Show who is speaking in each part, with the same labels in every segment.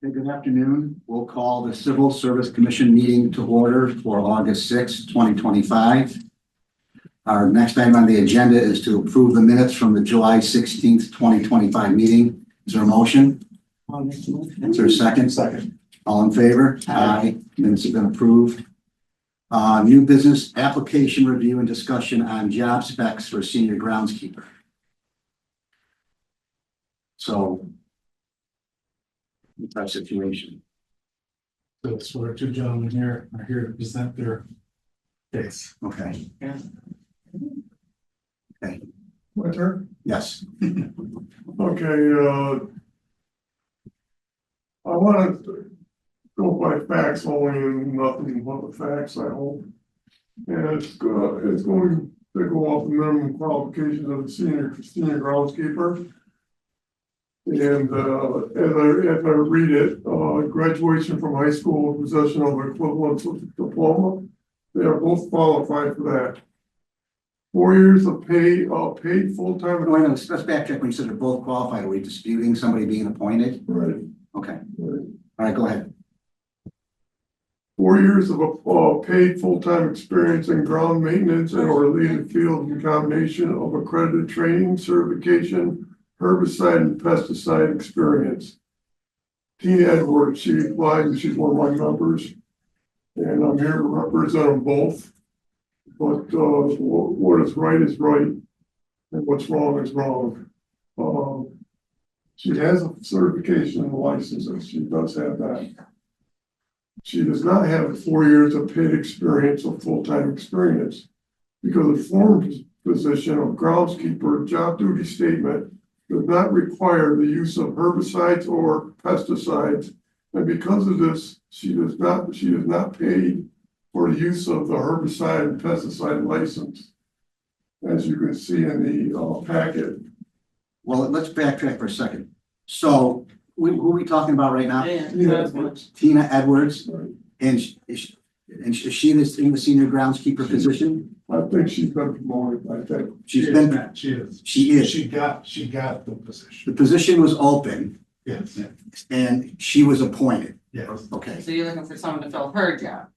Speaker 1: Hey, good afternoon. We'll call the Civil Service Commission meeting to order for August 6, 2025. Our next item on the agenda is to approve the minutes from the July 16th, 2025 meeting. Is there a motion? Is there a second?
Speaker 2: Second.
Speaker 1: All in favor? Aye. Minutes have been approved. New business application review and discussion on job specs for senior groundskeeper. So, what type of situation?
Speaker 2: So it's where two gentlemen here are here to present their case.
Speaker 1: Okay.
Speaker 2: Yeah.
Speaker 1: Okay.
Speaker 3: My turn?
Speaker 1: Yes.
Speaker 3: Okay, I want to go by facts only and nothing but the facts, I hope. And it's going to go off the minimum qualifications of the senior groundskeeper. And as I read it, graduation from high school, possession of equivalent diploma, they are both qualified for that. 4 years of paid full-time.
Speaker 1: Wait a minute, let's backtrack. When you said they're both qualified, are we disputing somebody being appointed?
Speaker 3: Right.
Speaker 1: Okay.
Speaker 3: Right.
Speaker 1: All right, go ahead.
Speaker 3: 4 years of paid full-time experience in ground maintenance and or related field in combination of accredited training, certification, herbicide and pesticide experience. Tina Edwards, she applied and she's one of my members. And I'm here to represent them both. But what is right is right. And what's wrong is wrong. She has a certification and licenses. She does have that. She does not have 4 years of paid experience or full-time experience because the former position of groundskeeper job duty statement does not require the use of herbicides or pesticides. And because of this, she is not paid for the use of the herbicide and pesticide license. As you can see in the packet.
Speaker 1: Well, let's backtrack for a second. So, who are we talking about right now? Tina Edwards.
Speaker 3: Right.
Speaker 1: And is she in the senior groundskeeper position?
Speaker 3: I think she's been promoted, I think.
Speaker 1: She is.
Speaker 2: She got the position.
Speaker 1: The position was open
Speaker 2: Yes.
Speaker 1: and she was appointed.
Speaker 2: Yes.
Speaker 1: Okay.
Speaker 4: So you're looking for someone to fill her job?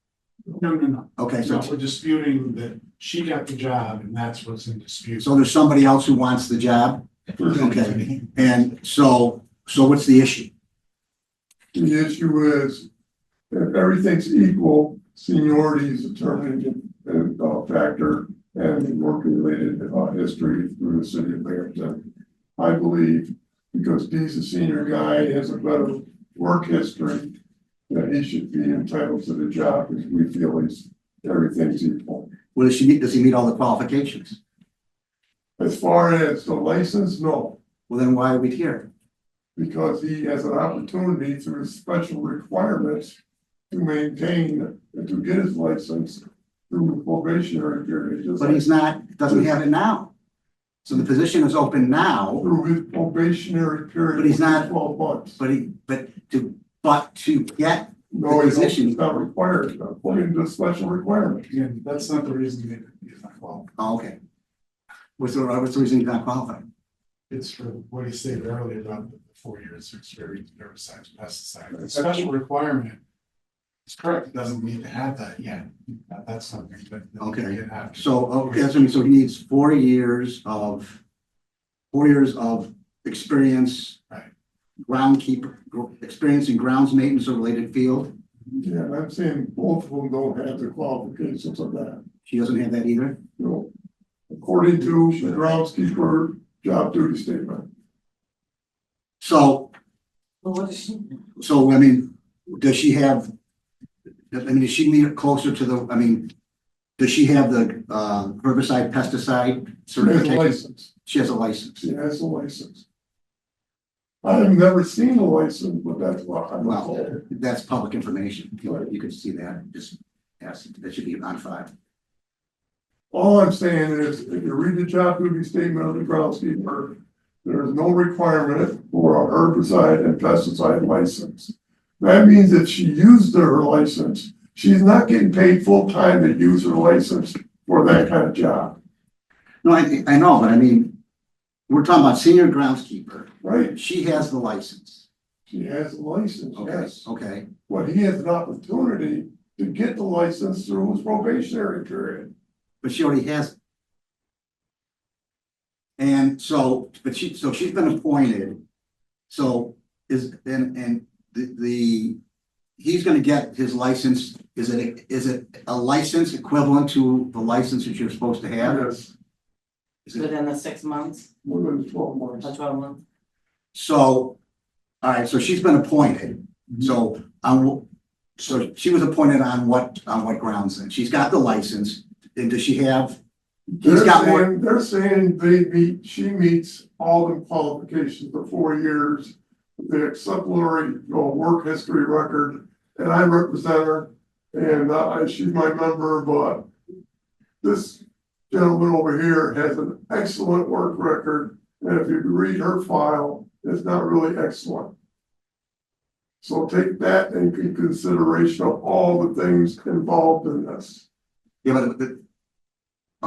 Speaker 2: No.
Speaker 1: Okay,
Speaker 2: So
Speaker 1: so
Speaker 2: we're disputing that she got the job and that's what's in dispute.
Speaker 1: there's somebody else who wants the job? Okay. And so what's the issue?
Speaker 3: The issue is if everything's equal, seniority is determining a factor and work-related history through the city of Binghamton. I believe because he's a senior guy, he has a better work history, that he should be entitled to the job because we feel everything's equal.
Speaker 1: Well, does he meet all the qualifications?
Speaker 3: As far as the license, no,
Speaker 1: Well, then why are we here?
Speaker 3: because he has an opportunity through his special requirements to maintain and to get his license through the probationary period. just
Speaker 1: But he's not, doesn't have it now. So the position is open now,
Speaker 3: through his probationary period.
Speaker 1: But he's not-
Speaker 3: 12 months.
Speaker 1: but to get
Speaker 3: No,
Speaker 1: the
Speaker 3: he's
Speaker 1: position.
Speaker 3: not required, according to the special requirements.
Speaker 2: Again, that's not the reason that he's not qualified.
Speaker 1: Oh, okay. What's the reason he's not qualified?
Speaker 2: It's for what he stated earlier about the 4 years of experience in herbicides, pesticides. The special requirement is correct. It doesn't need to have that yet. That's something that.
Speaker 1: Okay.
Speaker 2: you have to-
Speaker 1: So he needs 4 years of experience.
Speaker 2: Right.
Speaker 1: Groundkeeper, experience in grounds maintenance or related field.
Speaker 3: Yeah, I'm saying both of them don't have the qualifications of that.
Speaker 1: She doesn't have that either.
Speaker 3: You know, according to the groundskeeper job duty statement.
Speaker 1: So,
Speaker 4: Well, what is she?
Speaker 1: I mean, does she have, does she meet closer to does she have the herbicide pesticide
Speaker 3: She has a
Speaker 1: certification?
Speaker 3: license.
Speaker 1: She has a license.
Speaker 3: She has a license. I have never seen a license, but that's what I'm
Speaker 1: Well,
Speaker 3: told.
Speaker 1: that's public information. You can see that. Just yes, that should be on file.
Speaker 3: All I'm saying is, if you read the job duty statement of the groundskeeper, there is no requirement for a herbicide and pesticide license. That means if she used her license, she's not getting paid full time to use her license for that kind of job.
Speaker 1: No, I know, but I mean, we're talking about senior groundskeeper.
Speaker 3: Right.
Speaker 1: She has the license.
Speaker 3: She has a license,
Speaker 1: Okay,
Speaker 3: yes.
Speaker 1: okay.
Speaker 3: But he has an opportunity to get the license through his probationary period.
Speaker 1: But she already has. And so, so she's been appointed. So and he's gonna get his license, is it a license equivalent to the license that you're supposed to have?
Speaker 3: Yes,
Speaker 1: Is it-
Speaker 4: Within the 6 months,
Speaker 3: within 12 months.
Speaker 4: or 12 months?
Speaker 1: So, all right, so she's been appointed, so, so she was appointed on what grounds then? She's got the license, and does she have? He's got more,
Speaker 3: They're saying she meets all the qualifications for 4 years, the exemplary, work history record, and I represent her, and she's my member, but this gentleman over here has an excellent work record, and if you read her file, it's not really excellent. So take that into consideration of all the things involved in this.
Speaker 1: yeah, but,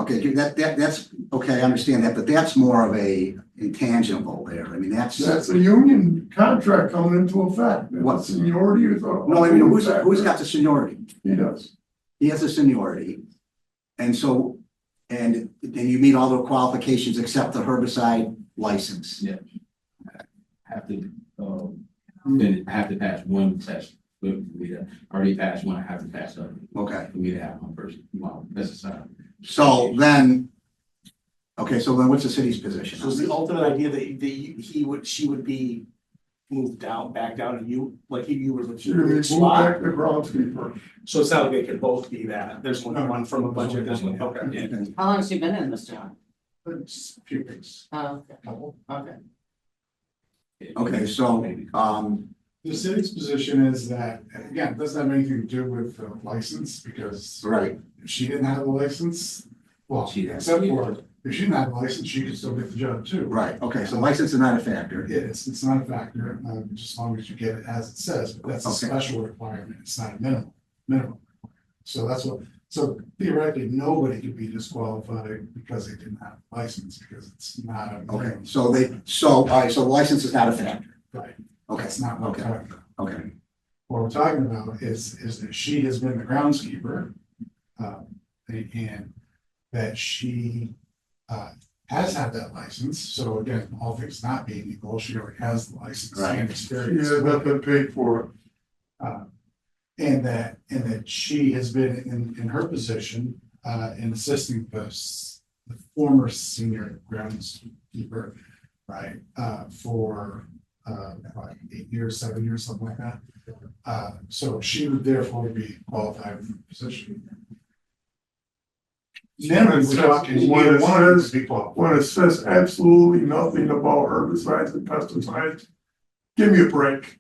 Speaker 1: okay, that's, okay, I understand that, but that's more of a intangible there, I mean,
Speaker 3: That's a union contract coming into effect.
Speaker 1: What?
Speaker 3: Seniority is.
Speaker 1: No, I mean, who's got the seniority?
Speaker 3: He does.
Speaker 1: He has a seniority, and so, and you meet all the qualifications except the herbicide license.
Speaker 5: Yeah. Have to, I have to pass one test. For me to already passed one, I have to pass other.
Speaker 1: Okay,
Speaker 5: For me to have my first, that's a sign.
Speaker 1: so then, okay, so then what's the city's position?
Speaker 6: So is the ultimate idea that she would be moved back down, and you were
Speaker 3: She would
Speaker 6: the
Speaker 3: move
Speaker 6: slot?
Speaker 3: back to groundskeeper.
Speaker 6: So it's not like they could both be that, there's one from a budget, there's one, okay.
Speaker 1: Okay.
Speaker 4: How long has she been in this job?
Speaker 2: It's a few weeks.
Speaker 4: Oh, okay,
Speaker 2: Couple.
Speaker 4: okay.
Speaker 1: Okay, so,
Speaker 2: The city's position is that, again, it doesn't have anything to do with the license, because
Speaker 1: right,
Speaker 2: if she didn't have a license, well,
Speaker 5: She has.
Speaker 2: except for, if she didn't have a license, she could still get the job too.
Speaker 1: right, okay, so license is not a factor.
Speaker 2: It's not a factor, just as long as you get it as it says, but that's a
Speaker 1: Okay.
Speaker 2: special requirement, it's not a minimum. So that's what, so theoretically, nobody could be disqualified because they didn't have a license, because it's not a.
Speaker 1: Okay,
Speaker 2: minimum.
Speaker 1: so all right, so the license is not a factor.
Speaker 2: Right,
Speaker 1: Okay,
Speaker 2: that's not what we're
Speaker 1: okay,
Speaker 2: talking about.
Speaker 1: okay,
Speaker 2: What we're talking about is that she has been the groundskeeper, and that she, has had that license, so again, all things not being equal, she already has the license
Speaker 1: Right.
Speaker 2: and
Speaker 3: She
Speaker 2: experience.
Speaker 3: has not been paid for it.
Speaker 2: And that she has been in her position, in assisting the former senior groundskeeper, right, for, like 8 years, 7 years, something like that. So she would therefore be qualified for the position. Then we're talking,
Speaker 3: When
Speaker 2: either
Speaker 3: it
Speaker 2: one would
Speaker 3: says-
Speaker 2: be qualified.
Speaker 3: When it says absolutely nothing about herbicides and pesticides, give me a break.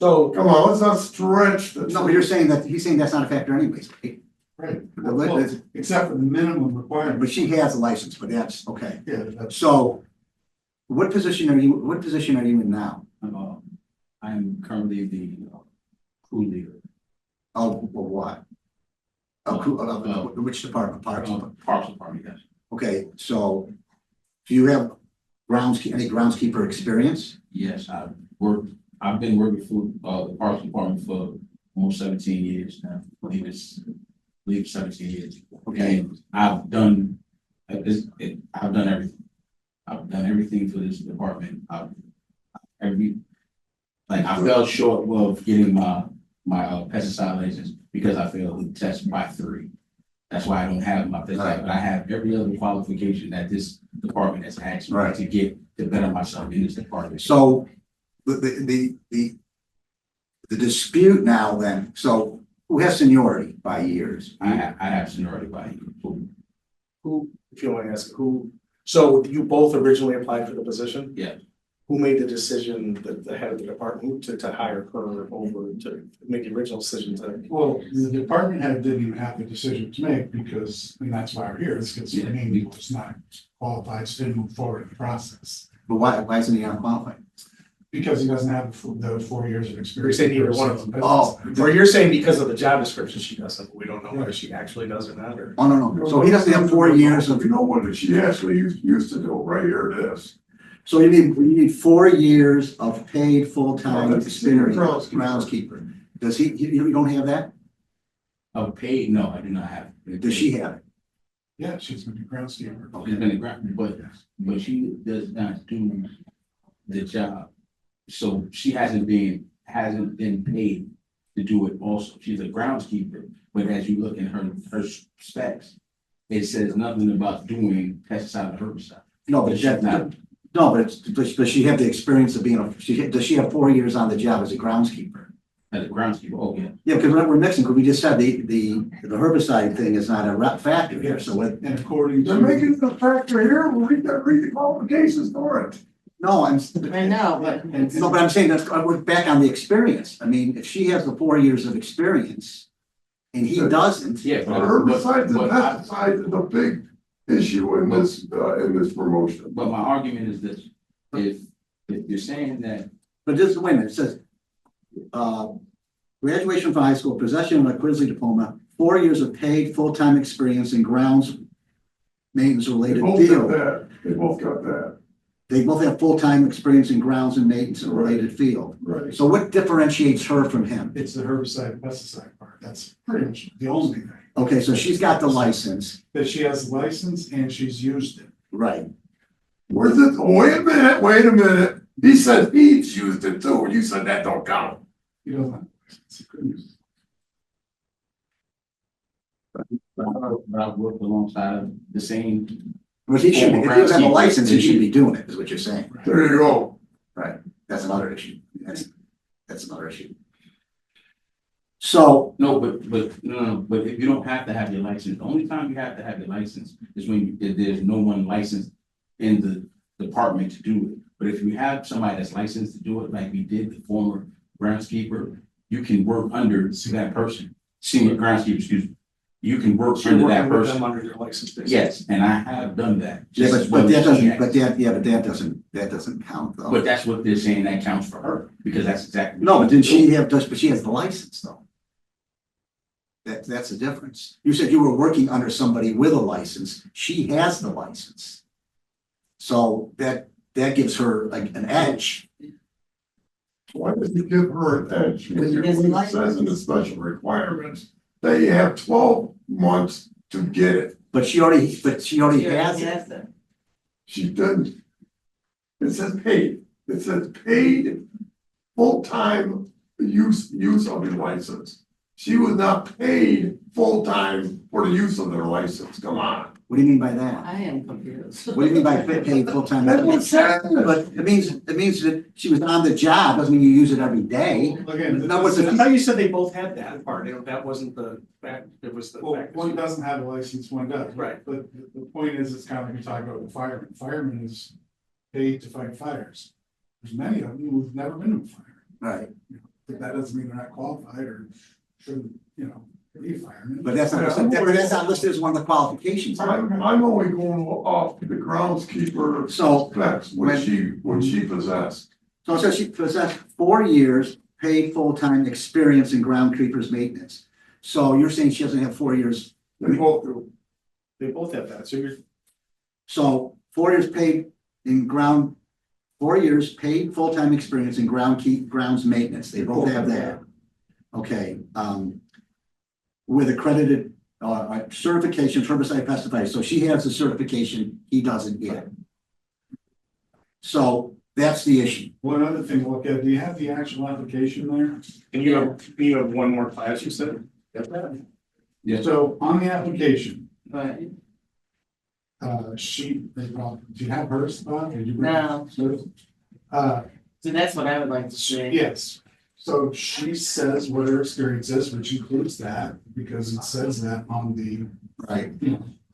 Speaker 6: So,
Speaker 3: Come on, let's not stretch the.
Speaker 1: no, but you're saying that, he's saying that's not a factor anyways.
Speaker 2: Right.
Speaker 1: The
Speaker 2: Well,
Speaker 1: li-
Speaker 2: except for the minimum requirement.
Speaker 1: But she has a license, but that's, okay,
Speaker 2: Yeah, that's.
Speaker 1: so, what position are you in now?
Speaker 5: I am currently the crew leader.
Speaker 1: Of what? Which department? Parks?
Speaker 5: Parks Department, yes.
Speaker 1: Okay, so, do you have any groundskeeper experience?
Speaker 5: Yes, I've been working for, the Parks Department for almost 17 years now. I believe 17 years.
Speaker 1: Okay.
Speaker 5: And I've done everything. I've done everything for this department. I fell short of getting my pesticide license because I failed the test by 3. That's why I don't have my pesticide, but I have every other qualification that this department has asked me
Speaker 1: Right.
Speaker 5: to get to better myself in this department.
Speaker 1: So, the dispute now then, so who has seniority by years?
Speaker 5: I have seniority by you.
Speaker 6: who, if you don't mind asking, so you both originally applied for the position?
Speaker 5: Yeah.
Speaker 6: Who made the decision, the head of the department, to hire her over, to make the original decision to?
Speaker 2: Well, the department head didn't even have the decision to make because, and that's why we're here, it's because the name was not qualified, so didn't move forward in the process.
Speaker 1: But why isn't he unqualified?
Speaker 2: Because he doesn't have the 4 years of
Speaker 6: You're
Speaker 2: experience.
Speaker 6: saying either one of them.
Speaker 1: Oh.
Speaker 6: Or you're saying because of the job description she doesn't, we don't know whether she actually does or not, or?
Speaker 1: Oh, no, so he doesn't have 4 years of,
Speaker 3: You know what she actually used to do, right here it is.
Speaker 1: So you need 4 years of paid full-time
Speaker 3: No, that's
Speaker 1: experience,
Speaker 3: groundskeeper.
Speaker 1: groundskeeper. Does you don't have that?
Speaker 5: Of paid, no, I do not have. it.
Speaker 1: Does she have it?
Speaker 2: Yeah, she's gonna be groundskeeper.
Speaker 5: She's been a grant, but she does not do the job. So she hasn't been paid to do it also. She's a groundskeeper, but as you look in her specs, it says nothing about doing pesticide and herbicide.
Speaker 1: No, but
Speaker 5: But she's not.
Speaker 1: no, but does she have the experience of being does she have 4 years on the job as a groundskeeper?
Speaker 5: As a groundskeeper, oh, yeah.
Speaker 1: Yeah, because we're mixing, because we just said the herbicide thing is not a factor here, so what?
Speaker 2: And according
Speaker 3: They're
Speaker 2: to,
Speaker 3: making it a factor here, we'll read the qualifications for it.
Speaker 1: No,
Speaker 4: I know, but
Speaker 1: no, but I'm saying we're back on the experience. I mean, if she has the 4 years of experience and he doesn't.
Speaker 5: Yeah,
Speaker 3: The
Speaker 5: but,
Speaker 3: herbicides and
Speaker 5: but I-
Speaker 3: pesticides is a big issue in this promotion.
Speaker 5: but my argument is this, if you're saying that,
Speaker 1: But just, wait a minute, it says, graduation from high school, possession of a Quisley diploma, 4 years of paid full-time experience in grounds maintenance
Speaker 3: They
Speaker 1: related
Speaker 3: both got
Speaker 1: field.
Speaker 3: that, they both got that,
Speaker 1: They both have full-time experience in grounds and maintenance and related field.
Speaker 3: right.
Speaker 1: So what differentiates her from him?
Speaker 2: it's the herbicide and pesticide part. That's pretty much the only thing.
Speaker 1: Okay, so she's got the license,
Speaker 2: That she has a license and she's used it.
Speaker 1: right?
Speaker 3: Where's it, wait a minute, he said he's used it too, you said that don't count.
Speaker 2: You don't have a license. You couldn't use
Speaker 5: but I've worked alongside the same,
Speaker 1: But he should, if he doesn't have a license, he should be doing it, is what you're saying.
Speaker 3: There you go.
Speaker 1: That's another issue. That's another issue. So,
Speaker 5: no, but if you don't have to have your license, the only time you have to have your license is when if there's no one licensed in the department to do it. But if you have somebody that's licensed to do it, like we did, the former groundskeeper, you can work under that person, senior groundskeeper, excuse me. You can work
Speaker 6: So you're
Speaker 5: under that
Speaker 6: working with them
Speaker 5: person.
Speaker 6: under your license. basically.
Speaker 5: Yes, and I have done that.
Speaker 1: yeah,
Speaker 5: just
Speaker 1: but
Speaker 5: as
Speaker 1: that
Speaker 5: well as she
Speaker 1: doesn't,
Speaker 5: has.
Speaker 1: that doesn't count though.
Speaker 5: But that's what they're saying that counts for her, because that's exactly.
Speaker 1: No, but didn't she have, but she has the license though. That's the difference. You said you were working under somebody with a license. She has the license. So that gives her like an edge.
Speaker 3: Why did you give her an edge? When you,
Speaker 4: Because
Speaker 3: when it
Speaker 4: license-
Speaker 3: says in the special requirements, that you have 12 months to get it,
Speaker 1: But she already has it.
Speaker 4: Yes, sir.
Speaker 3: she didn't. It says paid, it says paid full-time use of your license. She was not paid full-time for the use of their license, come on.
Speaker 1: What do you mean by that?
Speaker 4: I am confused.
Speaker 1: What do you mean by paid full-time?
Speaker 3: That's what it says.
Speaker 1: But it means that she was on the job, doesn't mean you use it every day.
Speaker 2: Again,
Speaker 1: No, what's the-
Speaker 6: I thought you said they both had that part, that wasn't the fact, it was the
Speaker 2: well,
Speaker 6: fact.
Speaker 2: one doesn't have a license, one does.
Speaker 6: Right.
Speaker 2: But the point is, it's kind of like we talk about the fireman. Fireman is paid to fight fires. There's many of them who've never been to a fire.
Speaker 1: Right,
Speaker 2: But that doesn't mean they're not qualified or shouldn't, be a fireman.
Speaker 1: but that's not listed as one of the qualifications.
Speaker 3: I'm only going off the groundskeeper
Speaker 1: So,
Speaker 3: specs, what she possessed.
Speaker 1: so it says she possessed 4 years paid full-time experience in groundkeeper's maintenance. So you're saying she doesn't have 4 years,
Speaker 3: They both do.
Speaker 6: They both have that, so you're,
Speaker 1: so 4 years paid in 4 years paid full-time experience in grounds maintenance. They both have that. Okay, with accredited certification, herbicide pesticide. So she has the certification, he doesn't yet. So that's the issue.
Speaker 2: One other thing to look at, do you have the actual application there?
Speaker 6: and you have one more class, you said?
Speaker 5: Yes.
Speaker 2: So on the application,
Speaker 4: Right.
Speaker 2: do you have her spot? Did you bring-
Speaker 4: No.
Speaker 2: So,
Speaker 4: So that's what I would like to see.
Speaker 2: yes, so she says what her experience is, which includes that, because it says that on the,
Speaker 1: Right.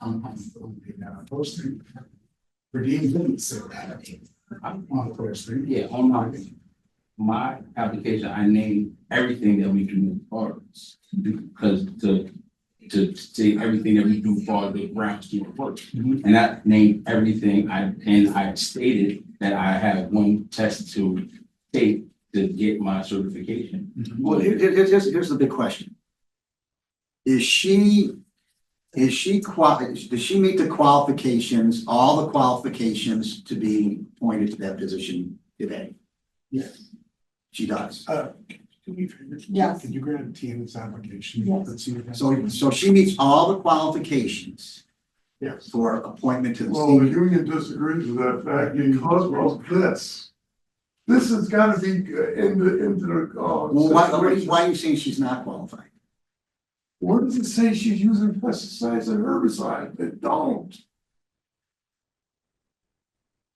Speaker 2: on the posting. Redeem didn't say that on the posting.
Speaker 5: Yeah, on my application, I named everything that we do as far as, because to say everything that we do for the groundskeeper work. And that named everything I stated that I have one test to take to get my certification.
Speaker 1: Well, here's the big question. Is she does she meet the qualifications, all the qualifications to be appointed to that position today?
Speaker 2: Yes.
Speaker 1: She does.
Speaker 2: Can you,
Speaker 4: Yes.
Speaker 2: can you grab Tina's application?
Speaker 4: Yes.
Speaker 2: Let's see what
Speaker 1: So she meets all the qualifications
Speaker 2: Yes.
Speaker 1: for appointment to the
Speaker 3: Well, the
Speaker 1: senior.
Speaker 3: union disagrees with that fact because of this. This has gotta be into the,
Speaker 1: Well,
Speaker 3: situation.
Speaker 1: why are you saying she's not qualified?
Speaker 3: Where does it say she's using pesticides and herbicides? It don't.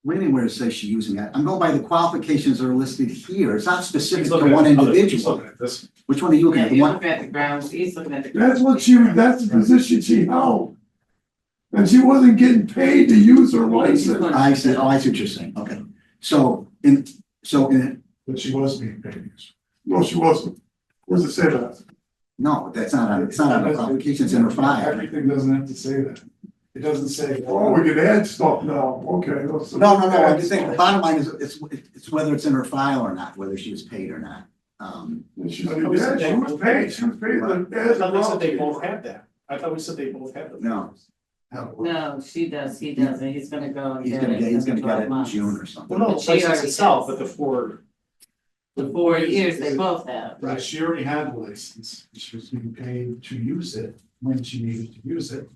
Speaker 1: What do you mean where it says she's using that? I'm going by the qualifications that are listed here. It's not specific
Speaker 6: He's
Speaker 1: to
Speaker 6: looking
Speaker 1: one
Speaker 6: at other- he's
Speaker 1: individual.
Speaker 6: looking at this.
Speaker 1: Which one are you looking
Speaker 4: Yeah,
Speaker 1: at? The
Speaker 4: you're
Speaker 1: one,
Speaker 4: looking at the grounds, he's looking at the.
Speaker 3: That's the position she held. And she wasn't getting paid to use her license.
Speaker 1: I see, oh, I see what you're saying. Okay. So in,
Speaker 2: But she was being paid.
Speaker 3: No, she wasn't. Where's it say that?
Speaker 1: no, that's not on, it's not on the qualifications in her file.
Speaker 2: Everything doesn't have to say that. It doesn't say.
Speaker 3: Oh, we can add stuff now. Okay.
Speaker 1: No, I'm just saying, the bottom line is, it's whether it's in her file or not, whether she was paid or not.
Speaker 3: Yeah, she was paid. She was paid
Speaker 6: I
Speaker 3: as a
Speaker 6: thought we said they
Speaker 3: ground
Speaker 6: both had that. I thought we said they both had them.
Speaker 1: No,
Speaker 4: No, she does, he doesn't, he's gonna go and
Speaker 1: he's
Speaker 4: get
Speaker 1: gonna
Speaker 4: it.
Speaker 1: get, he's gonna
Speaker 4: in
Speaker 1: get it
Speaker 4: 12
Speaker 1: in
Speaker 4: months.
Speaker 1: June or something.
Speaker 6: Well, no,
Speaker 4: But
Speaker 6: the
Speaker 4: she
Speaker 6: license
Speaker 4: already
Speaker 6: itself,
Speaker 4: has.
Speaker 6: but the four.
Speaker 4: The 4 years they both have.
Speaker 2: Right, she already had the license. She was being paid to use it when she needed to use it.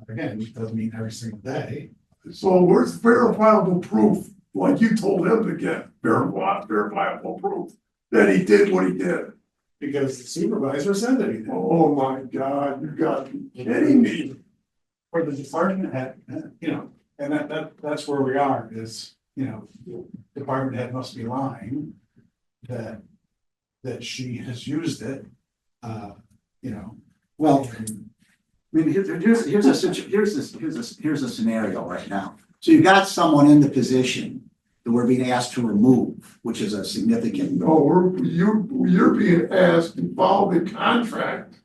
Speaker 2: Again, it doesn't mean every single day.
Speaker 3: So where's verifiable proof, like you told him to get verifiable proof that he did what he did?
Speaker 2: Because the supervisor said that he did.
Speaker 3: Oh my God, you got to be kidding me.
Speaker 2: Or the department head, you know, and that's where we are is, you know, department head must be lying. That she has used it, you know.
Speaker 1: Well,
Speaker 2: and-
Speaker 1: I mean, here's a scenario right now. So you've got someone in the position that we're being asked to remove, which is a significant.
Speaker 3: No, you're being asked to follow the contract.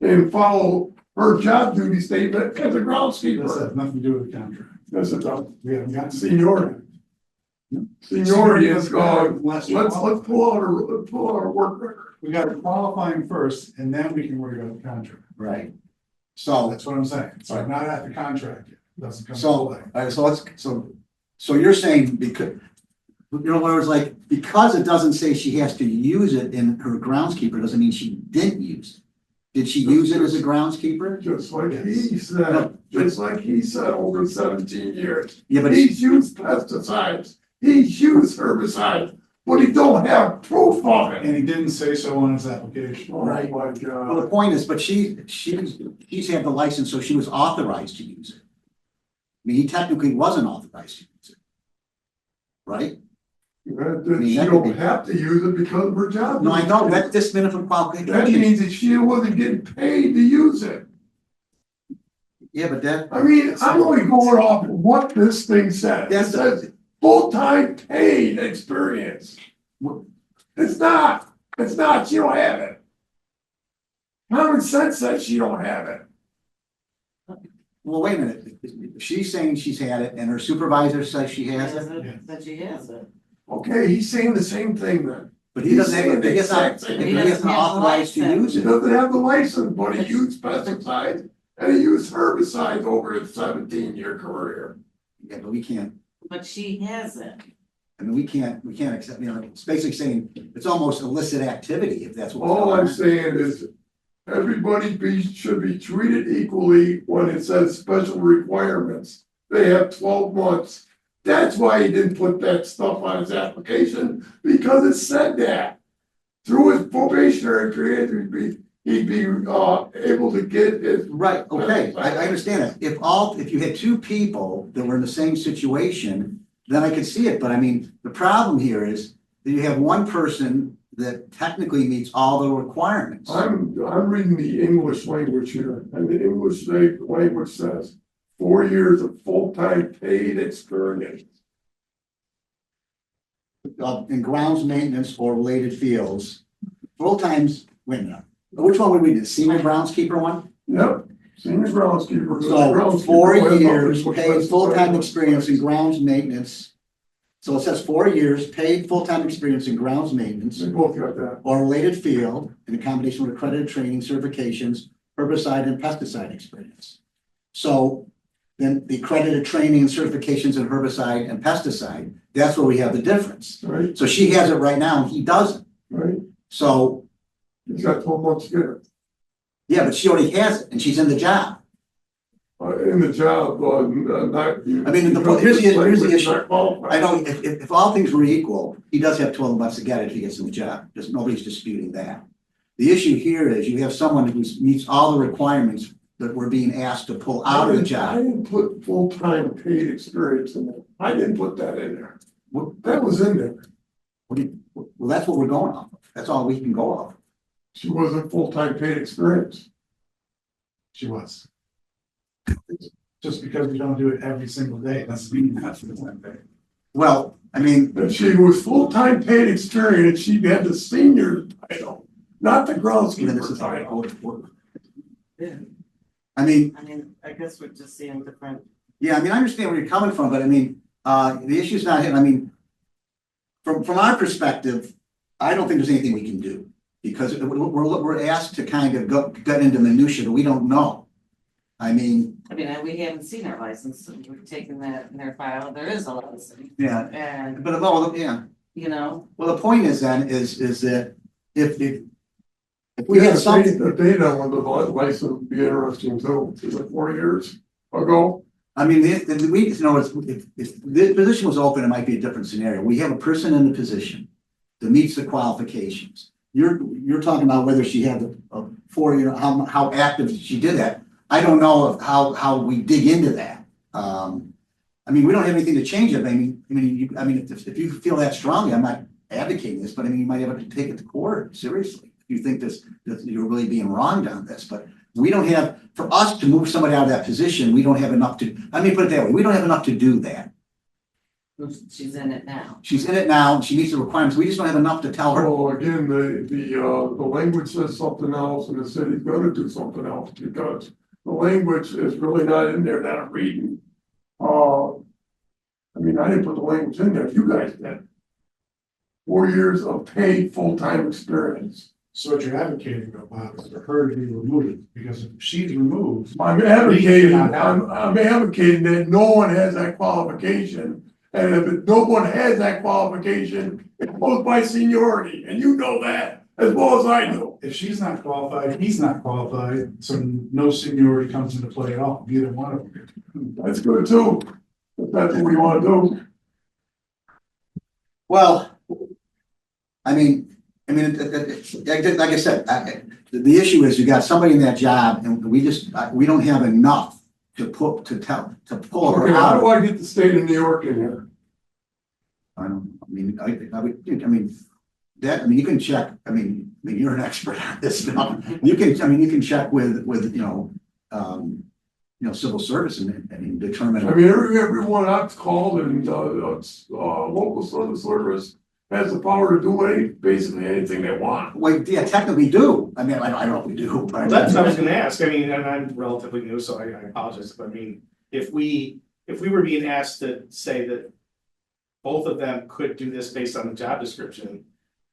Speaker 3: And follow her job duty statement as a
Speaker 2: This
Speaker 3: groundskeeper.
Speaker 2: has nothing to do with the contract.
Speaker 3: That's a tough
Speaker 2: We haven't gotten.
Speaker 3: seniority. Seniority is gone.
Speaker 2: Let's
Speaker 3: Let's pull out our work record.
Speaker 2: We got to qualifying first and then we can worry about the contract.
Speaker 1: Right. So,
Speaker 2: That's what I'm saying. So I'm not at the contract yet. Doesn't come.
Speaker 1: so,
Speaker 2: into play.
Speaker 1: so you're saying because, you know, where it's like, because it doesn't say she has to use it in her groundskeeper, doesn't mean she didn't use it. Did she use it as a groundskeeper?
Speaker 3: Just like he said over 17 years.
Speaker 1: Yeah, but
Speaker 3: He's used pesticides, he's used herbicides, but he don't have proof of it.
Speaker 2: And he didn't say so on his application.
Speaker 3: Oh my
Speaker 1: well, the
Speaker 3: God.
Speaker 1: point is, but she's had the license, so she was authorized to use it. I mean, he technically wasn't authorized to use it. Right?
Speaker 3: That she don't have to use it because of her job.
Speaker 1: No, I know, that's this minute from
Speaker 3: That
Speaker 1: qualification.
Speaker 3: means that she wasn't getting paid to use it.
Speaker 1: Yeah, but that,
Speaker 3: I mean, I'm only going off what this thing says. It
Speaker 1: That's the-
Speaker 3: says full-time paid experience. It's not, she don't have it. Common sense says she don't have it.
Speaker 1: well, wait a minute. She's saying she's had it and her supervisor says she has it,
Speaker 4: That she has it.
Speaker 3: Okay, he's saying the same thing then.
Speaker 1: but he doesn't have,
Speaker 3: He's
Speaker 1: he's not,
Speaker 3: saying
Speaker 1: he
Speaker 3: the
Speaker 1: isn't authorized to use
Speaker 3: He
Speaker 1: it.
Speaker 3: doesn't have the license, but he used pesticides and he used herbicides over his 17-year career.
Speaker 1: Yeah, but we can't,
Speaker 4: But she has it.
Speaker 1: I mean, we can't accept, you know, it's basically saying it's almost illicit activity if that's what.
Speaker 3: All I'm saying is should be treated equally when it says special requirements. They have 12 months. That's why he didn't put that stuff on his application, because it said that. Through his probationary period, he'd be able to get his.
Speaker 1: Right, okay, I understand it. If you had two people that were in the same situation, then I could see it, but I mean, the problem here is that you have one person that technically meets all the requirements.
Speaker 3: I'm reading the English language here, and the English language says 4 years of full-time paid experience.
Speaker 1: In grounds maintenance or related fields, full times, wait a minute, which one would we do, senior groundskeeper one?
Speaker 3: Yep, senior groundskeeper.
Speaker 1: So 4 years, paid full-time experience in grounds maintenance. So it says 4 years, paid full-time experience in grounds maintenance
Speaker 3: They both got that.
Speaker 1: or related field in a combination with accredited training certifications herbicide and pesticide experience. So then the accredited training and certifications in herbicide and pesticide, that's where we have the difference.
Speaker 3: Right,
Speaker 1: So she has it right now and he doesn't.
Speaker 3: right.
Speaker 1: So,
Speaker 3: He's got 12 months to get it.
Speaker 1: yeah, but she already has it and she's in the job.
Speaker 3: In the job, not.
Speaker 1: I mean, here's the issue.
Speaker 3: Not qualified.
Speaker 1: I know if all things were equal, he does have 12 months to get it if he gets in the job. Just nobody's disputing that. The issue here is you have someone who meets all the requirements that we're being asked to pull out of the
Speaker 3: I
Speaker 1: job.
Speaker 3: didn't put full-time paid experience in there. I didn't put that in there.
Speaker 1: Well,
Speaker 3: That was in there.
Speaker 1: that's what we're going off of. That's all we can go off.
Speaker 3: She wasn't full-time paid experience.
Speaker 2: She was. Just because we don't do it every single day, doesn't mean that's the same day.
Speaker 1: Well, I mean,
Speaker 3: If she was full-time paid experience, she had the senior title, not the
Speaker 1: even this
Speaker 3: groundskeeper
Speaker 1: is how it
Speaker 3: title.
Speaker 1: goes.
Speaker 4: Yeah,
Speaker 1: I mean,
Speaker 4: I guess we're just seeing different.
Speaker 1: yeah, I mean, I understand where you're coming from, but I mean, the issue's not him. I mean, from our perspective, I don't think there's anything we can do because we're asked to kind of get into minutia that we don't know. I mean,
Speaker 4: And we haven't seen our license, so we've taken that in their file, there is a license,
Speaker 1: yeah,
Speaker 4: and,
Speaker 1: but well, yeah.
Speaker 4: you know,
Speaker 1: Well, the point is then is that if we had something,
Speaker 3: The data on the license would be interesting too. Is it 4 years ago?
Speaker 1: I mean, we, you know, if the position was open, it might be a different scenario. We have a person in the position that meets the qualifications. You're talking about whether she had a 4 year, how active she did that. I don't know of how we dig into that. I mean, we don't have anything to change it. I mean, if you feel that strongly, I'm not advocating this, but I mean, you might have to take it to court seriously. If you think that you're really being wronged on this, but we don't have, for us to move somebody out of that position, we don't have enough to, let me put it that way, we don't have enough to do that.
Speaker 4: she's in it now.
Speaker 1: She's in it now, and she meets the requirements, we just don't have enough to tell her.
Speaker 3: Well, again, the language says something else and the city's gonna do something else because the language is really not in there that I'm reading. I mean, I didn't put the language in there, you guys did. 4 years of paid full-time experience.
Speaker 2: So what you're advocating about is for her to be removed, because if she's removed,
Speaker 3: I'm advocating that no one has that qualification. And if no one has that qualification, it goes by seniority, and you know that as well as I do.
Speaker 2: if she's not qualified, he's not qualified, so no seniority comes into play at all, neither one of them.
Speaker 3: That's good too, if that's what we wanna do.
Speaker 1: Well, I mean, like I said, the issue is you got somebody in that job and we don't have enough to pull her
Speaker 3: Okay, how
Speaker 1: out.
Speaker 3: do I get the state of New York in here?
Speaker 1: I mean, you can check, you're an expert on this now. You can check with, civil service and determine.
Speaker 3: I mean, everyone I've called and, local service has the power to do basically anything they want.
Speaker 1: Well, yeah, technically do. I don't know if we do, but.
Speaker 6: That's what I was gonna ask, I mean, and I'm relatively new, so I apologize, but I mean, if we were being asked to say that both of them could do this based on the job description,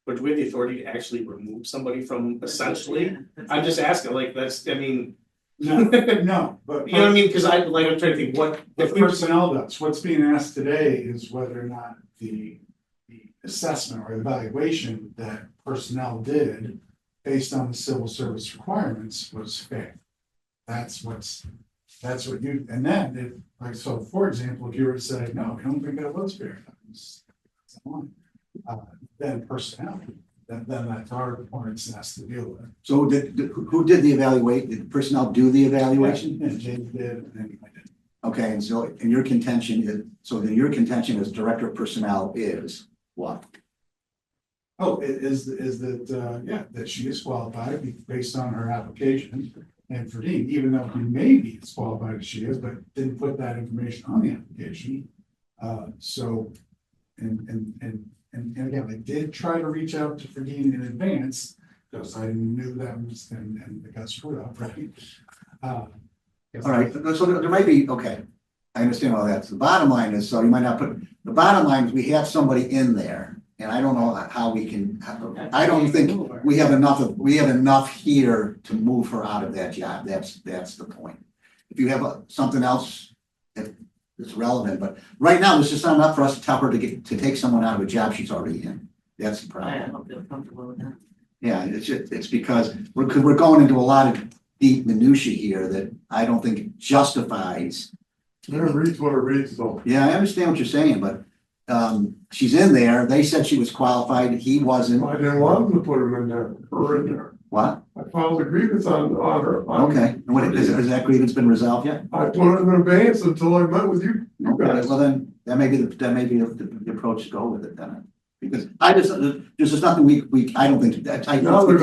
Speaker 6: would we have the authority to actually remove somebody from essentially? I'm just asking, like, that's, I mean.
Speaker 2: No, but.
Speaker 6: You know what I mean, cause I'm trying to think, what,
Speaker 2: If personnel does, what's being asked today is whether or not the assessment or evaluation that personnel did based on the civil service requirements was fair. That's what you, and then so for example, if you were to say, no, I don't think that was fair. Then personnel, then that's our requirements has to deal with.
Speaker 1: So who did the evaluate? Did personnel do the evaluation?
Speaker 2: And James did, and then I did.
Speaker 1: Okay, and so in your contention your contention as director of personnel is what?
Speaker 2: Oh, is that, that she is qualified based on her application. And for Dean, even though he may be as qualified as she is, but didn't put that information on the application. And again, I did try to reach out to Dean in advance because I knew that was, and it got screwed up, right?
Speaker 1: All right, so there might be, okay, I understand all that. So the bottom line is, so you might not put, the bottom line is we have somebody in there And I don't know how we can, I don't think we have enough here to move her out of that job. That's the point. If you have something else that is relevant, but right now, there's just not enough for us to tell her to take someone out of a job she's already in. That's the
Speaker 4: I
Speaker 1: problem.
Speaker 4: don't feel comfortable with that.
Speaker 1: Yeah, it's because we're going into a lot of deep minutia here that I don't think justifies.
Speaker 3: It reads what it reads though.
Speaker 1: Yeah, I understand what you're saying, but she's in there. They said she was qualified. He wasn't.
Speaker 3: I didn't want them to put him in there, her in there.
Speaker 1: What?
Speaker 3: I filed a grievance on her.
Speaker 1: Okay. And what has that grievance been resolved yet?
Speaker 3: I put it in advance until I met with you
Speaker 1: Okay,
Speaker 3: guys.
Speaker 1: well then, that may be the approach to go with it then. Because there's just nothing I don't think that.
Speaker 3: Now they're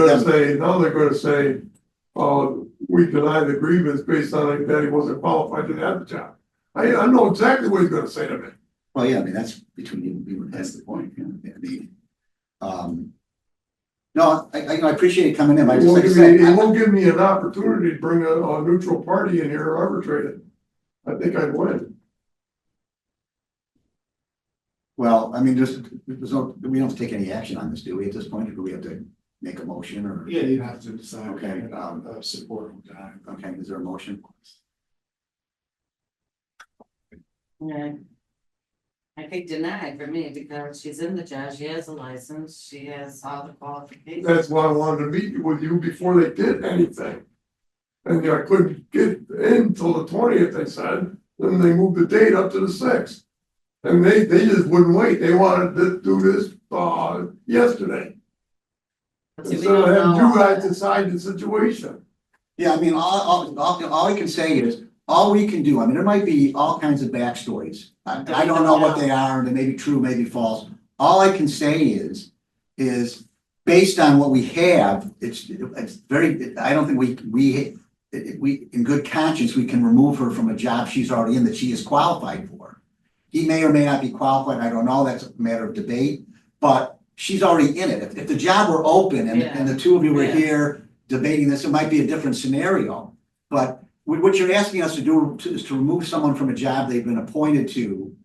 Speaker 3: gonna say, we deny the grievance based on that he wasn't qualified to have the job. I know exactly what he's gonna say to me.
Speaker 1: Well, yeah, I mean, that's between you, that's the point, you know, no, I appreciate it coming in, but I
Speaker 3: He
Speaker 1: just,
Speaker 3: won't
Speaker 1: like I
Speaker 3: give
Speaker 1: said,
Speaker 3: me, he won't give me an opportunity to bring a neutral party in here or arbitrate it. I think I'd win.
Speaker 1: well, I mean, we don't have to take any action on this, do we, at this point, or do we have to make a motion, or?
Speaker 2: Yeah, you'd have to decide.
Speaker 1: Okay,
Speaker 2: Support or deny.
Speaker 1: Okay, is there a motion?
Speaker 4: Yeah. I think denied for me because she's in the job, she has a license, she has all the qualifications.
Speaker 3: That's why I wanted to meet with you before they did anything. And I couldn't get in till the 20th, they said, then they moved the date up to the 6th. And they just wouldn't wait, they wanted to do this, yesterday.
Speaker 4: But see, we
Speaker 3: Instead of
Speaker 4: don't
Speaker 3: having
Speaker 4: know.
Speaker 3: you guys decide the situation.
Speaker 1: Yeah, I mean, all I can say is, all we can do, I mean, there might be all kinds of backstories. I don't know what they are, and they may be true, may be false. All I can say is based on what we have, it's very, I don't think we, in good conscience, we can remove her from a job she's already in that she is qualified for. He may or may not be qualified, I don't know, that's a matter of debate, but she's already in it. If the job were open and the two of you were
Speaker 4: Yeah.
Speaker 1: here debating this, it might be a different scenario. But what you're asking us to do is to remove someone from a job they've been appointed to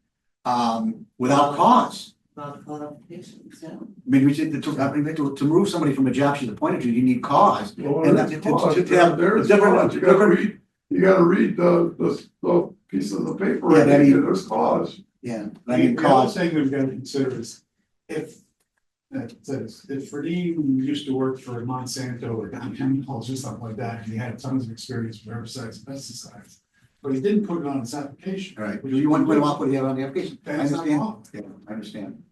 Speaker 1: without cause.
Speaker 4: All the qualifications, yeah.
Speaker 1: I mean, to remove somebody from a job she's appointed to, you need cause.
Speaker 3: Well,
Speaker 1: And
Speaker 3: there's
Speaker 1: that-
Speaker 3: cause.
Speaker 1: to have
Speaker 3: There's
Speaker 1: different-
Speaker 3: cause. You gotta read the piece of the paper,
Speaker 1: Yeah,
Speaker 3: and
Speaker 1: I mean-
Speaker 3: there's cause.
Speaker 1: Yeah, I mean,
Speaker 2: The other
Speaker 1: cause,
Speaker 2: thing we've got to consider is if if Freddie used to work for Monsanto or Dow Chemicals or something like that, and he had tons of experience with herbicides and pesticides, but he didn't put it on his application.
Speaker 1: all right, do you want to put him off what he had on the application? I
Speaker 2: That's not
Speaker 1: understand,
Speaker 2: wrong.
Speaker 1: yeah, I understand.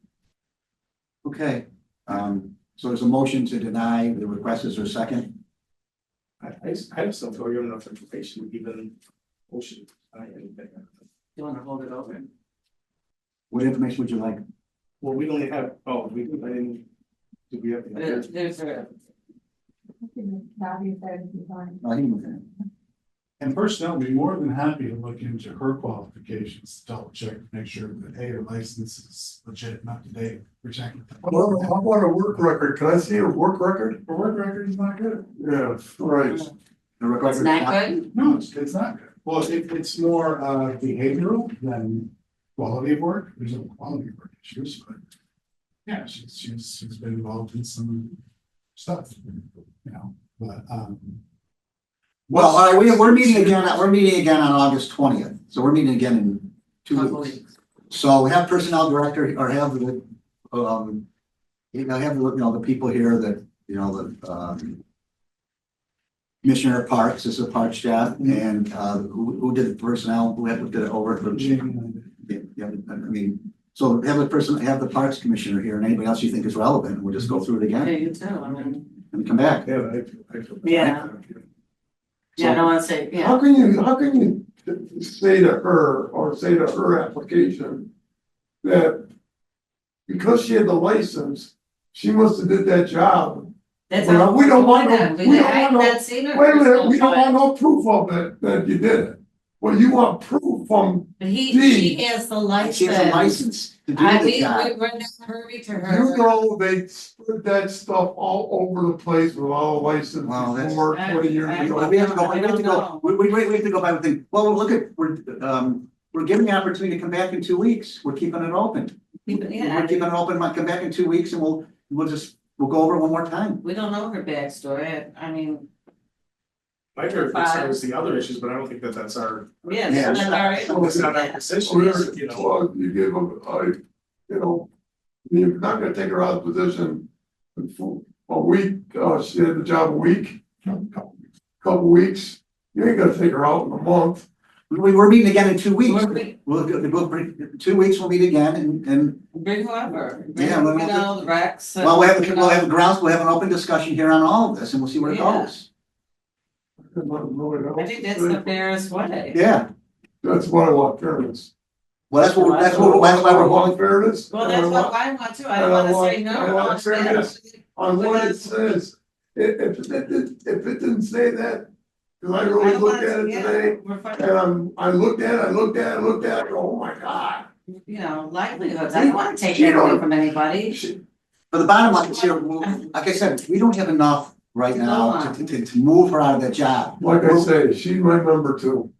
Speaker 1: Okay, so there's a motion to deny the request, is there a second?
Speaker 6: I just don't feel you have enough information, even motion, anything.
Speaker 4: You wanna hold it over?
Speaker 1: What information would you like?
Speaker 6: Well, we only have, I didn't, do we have?
Speaker 4: There's a,
Speaker 1: I think we're
Speaker 2: And personnel would be more than happy to look into her qualifications, to double check, to make sure that her license is legit and up to date, protected.
Speaker 3: Well, how about a work record? Can I see a work record?
Speaker 2: Her work record is not good.
Speaker 3: Yeah, right.
Speaker 4: it's not good,
Speaker 2: No, it's not good. Well, it's more behavioral than quality of work. There's no quality of work issues, but yeah, she's been involved in some stuff, you know, but
Speaker 1: Well, all right, we're meeting again on August 20th, so we're meeting again in 2
Speaker 4: couple
Speaker 1: weeks.
Speaker 4: weeks.
Speaker 1: So we have personnel director, or have the, the people here that, the, Commissioner of Parks, this is a park staff, and, who did the personnel, who did it over for. Yeah, I mean, so have the Parks Commissioner here, and anybody else you think is relevant, we'll just go through it
Speaker 4: Yeah,
Speaker 1: again
Speaker 4: you too, I mean,
Speaker 1: and come back.
Speaker 3: Yeah, I feel.
Speaker 4: Yeah. I don't wanna say, yeah,
Speaker 3: How can you say to her, or say to her application that because she had the license, she must have did that job?
Speaker 4: that's.
Speaker 3: Well, we don't want no-
Speaker 4: that.
Speaker 3: we don't
Speaker 4: I
Speaker 3: want no-
Speaker 4: not seen her.
Speaker 3: Wait a minute,
Speaker 4: personal
Speaker 3: we don't
Speaker 4: file.
Speaker 3: want no proof of it, that you did it. Well, you want proof from,
Speaker 4: But she
Speaker 3: Gee.
Speaker 4: has the
Speaker 1: She has a
Speaker 4: license.
Speaker 1: license to do
Speaker 4: I
Speaker 1: the
Speaker 4: mean,
Speaker 1: job.
Speaker 4: we're not privy to
Speaker 3: you
Speaker 4: her.
Speaker 3: know, they spread that stuff all over the place with all the license
Speaker 1: Well, that's-
Speaker 3: before 20 years
Speaker 4: I-
Speaker 3: ago.
Speaker 1: We have to go,
Speaker 4: I don't know.
Speaker 1: we have to go back and think, well, look at, we're giving the opportunity to come back in 2 weeks, we're keeping it open.
Speaker 4: Yeah,
Speaker 1: We're keeping it open, might come back in 2 weeks and we'll go over it one more time.
Speaker 4: we don't know her backstory. I mean,
Speaker 6: My favorite concern is the other issues, but I don't think that that's our,
Speaker 4: yeah,
Speaker 1: Yeah.
Speaker 4: that's not our
Speaker 6: it's not our position, you know.
Speaker 3: Well, you give them, you're not gonna take her out of position for a week, she had the job a week, couple weeks. You ain't gonna take her out in a month.
Speaker 1: We're meeting again in 2 weeks.
Speaker 4: We're-
Speaker 1: We'll bring, 2 weeks we'll meet again and,
Speaker 4: Bring whoever.
Speaker 1: Yeah, well,
Speaker 4: You know, the Rex.
Speaker 1: well, we'll have a grounds, we'll have an open discussion here on all of this and we'll see where it
Speaker 4: Yeah.
Speaker 1: goes.
Speaker 4: I think that's the fairest way.
Speaker 1: Yeah,
Speaker 3: That's what I want, fairness.
Speaker 1: well, that's why
Speaker 3: I
Speaker 1: we're
Speaker 3: want
Speaker 1: going,
Speaker 3: fairness.
Speaker 4: Well,
Speaker 3: and
Speaker 4: that's
Speaker 3: I
Speaker 4: what
Speaker 3: want-
Speaker 4: I want to.
Speaker 3: and
Speaker 4: I
Speaker 3: I
Speaker 4: don't wanna
Speaker 3: want-
Speaker 4: say no.
Speaker 3: I want fairness. On what it says, if it didn't say that, cause I really looked at it today,
Speaker 4: We're fine.
Speaker 3: and I looked at it, I go, oh my God.
Speaker 4: You know, livelihoods. I don't wanna take that away from anybody.
Speaker 1: but the bottom line is here, like I said, we don't have enough right now to move her out of that job.
Speaker 3: Like I say, she's my number two.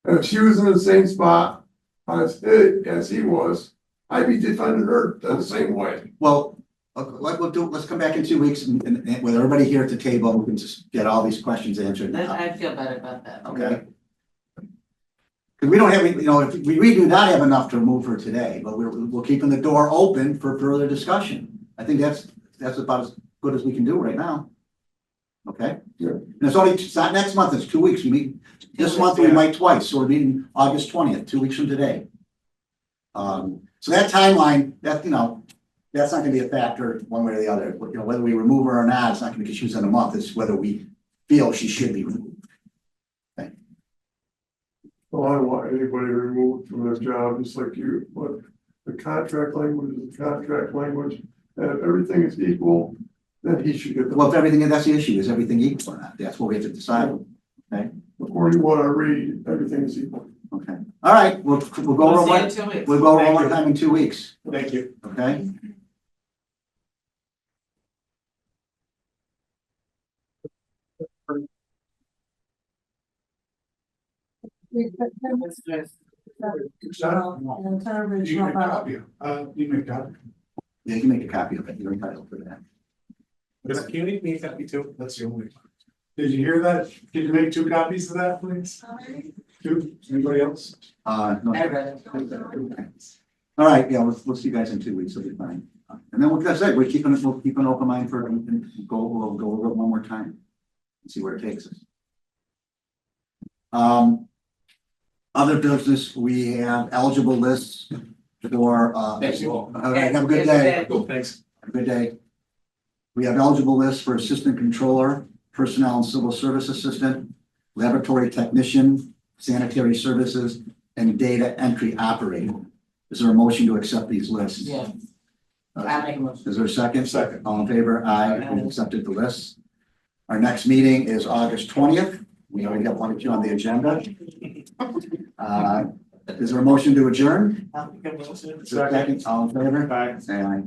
Speaker 3: And if she was in the same spot as he was, I'd be defending her the same way.
Speaker 1: Well, let's come back in 2 weeks and with everybody here at the table, we can just get all these questions answered.
Speaker 4: I feel better about that.
Speaker 1: Okay. Cause we don't have, we do not have enough to move her today, but we're keeping the door open for further discussion. I think that's about as good as we can do right now. Okay?
Speaker 3: Yeah.
Speaker 1: And it's not next month, it's 2 weeks. We meet, this month we might twice, so we're meeting August 20th, 2 weeks from today. So that timeline, that's not gonna be a factor one way or the other. Whether we remove her or not, it's not gonna be because she was in a month, it's whether we feel she should be removed.
Speaker 3: Well, I don't want anybody removed from their job, just like you, but the contract language is the contract language, and if everything is equal, then he should get the.
Speaker 1: Well, if everything, that's the issue, is everything equal or not? That's what we have to decide.
Speaker 3: According to what I read, everything is equal.
Speaker 1: Okay, all right, we'll go
Speaker 4: We'll
Speaker 1: over
Speaker 4: see you in 2 weeks.
Speaker 1: we'll go over
Speaker 6: Thank
Speaker 1: one
Speaker 6: you.
Speaker 1: time in 2 weeks,
Speaker 6: Thank you.
Speaker 1: okay?
Speaker 2: You make a copy, you make a copy.
Speaker 1: Yeah, you can make a copy of it, you're entitled to that.
Speaker 6: Can you make me a copy too?
Speaker 2: That's the only. Did you hear that? Can you make 2 copies of that, please? Two, anybody else?
Speaker 1: No.
Speaker 4: I read it.
Speaker 1: All right, yeah, we'll see you guys in 2 weeks, it'll be fine. And then that's it, we'll keep an open mind for, and we'll go over it one more time. And see where it takes us. Other business, we have eligible lists for,
Speaker 5: Thanks you all.
Speaker 1: all right, have a good day.
Speaker 6: Cool, thanks.
Speaker 1: Have a good day. We have eligible lists for assistant controller, personnel and civil service assistant, laboratory technician, sanitary services, and data entry operator. Is there a motion to accept these lists?
Speaker 4: Yeah, I'll make a motion.
Speaker 1: Is there a second?
Speaker 6: Second.
Speaker 1: All in favor? Aye. We've accepted the lists. Our next meeting is August 20th. We already have one or two on the agenda. Is there a motion to adjourn?
Speaker 4: I'll make a motion.
Speaker 1: Is there a second? All in favor?
Speaker 6: Bye.
Speaker 1: Say aye.